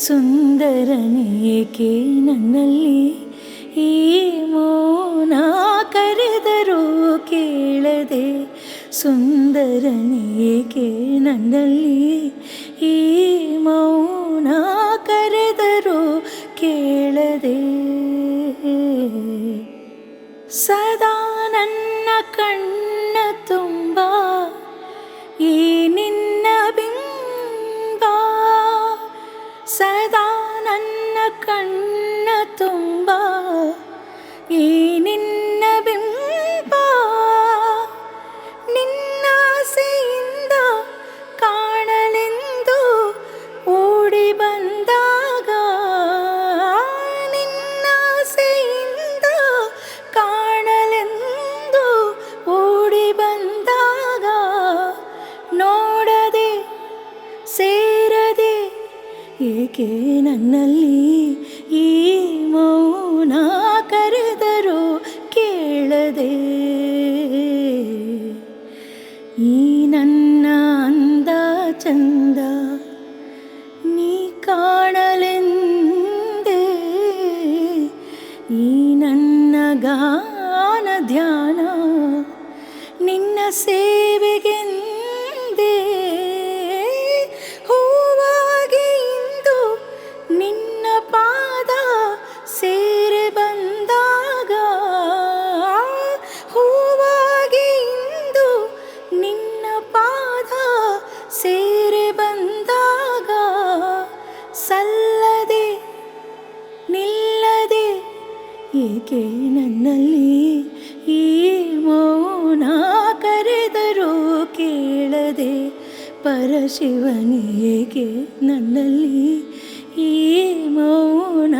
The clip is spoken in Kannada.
ಸುಂದರನೇಕೆ ನನ್ನಲ್ಲಿ ಈ ಮೌನ ಕರೆದರೂ ಕೇಳದೆ ಸುಂದರನೇಕೆ ನನ್ನಲ್ಲಿ ಈ ಮೌನ ಕರೆದರೂ ಕೇಳದೆ ಸದಾ ನನ್ನ ಕಣ್ಣ ತುಂಬ ಈ ನಿನ್ನ ಬಿಂಬ ಸದಾ ನನ್ನ ಕಣ್ಣ ತುಂಬ ಈ ನಿನ್ನ ಬಿಂಬ ನಿನ್ನಾಸೆಯಿಂದ ಕಾಣಲೆಂದು ಓಡಿ ಬಂದಾಗ ನಿನ್ನಾಸೆಯಿಂದ ಕಾಣಲೆಂದು ಓಡಿ ಬಂದಾಗ ನೋಡದೆ ಸೇರದೆ ಏಕೆ ನನ್ನಲ್ಲಿ ಈ ಮೌನ ಕರೆದರೂ ಕೇಳದೆ ಈ ನನ್ನ ಅಂದ ಚಂದ ನೀ ಕಾಣಲೆಂದೇ ಈ ನನ್ನ ಗಾನ ಧ್ಯಾನ ನಿನ್ನ ಸೇವೆಗೆಂದೇ ಹೂವಾಗಿ ಇಂದು ನಿನ್ನ ಪಾದ ಸೇರಿ ಬಂದಾಗ ಹೂವಾಗಿ ಇಂದು ನಿನ್ನ ಪಾದ ಸೇರಿ ಬಂದಾಗ ಸಲ್ಲದೆ ನಿಲ್ಲದೆ ಏಕೆ ನನ್ನಲ್ಲಿ ಈ ಮೌನ ಕರೆದರೂ ಕೇಳದೆ ಪರಶಿವನೇಕೆ ನನ್ನಲ್ಲಿ ಈ ಮೌನ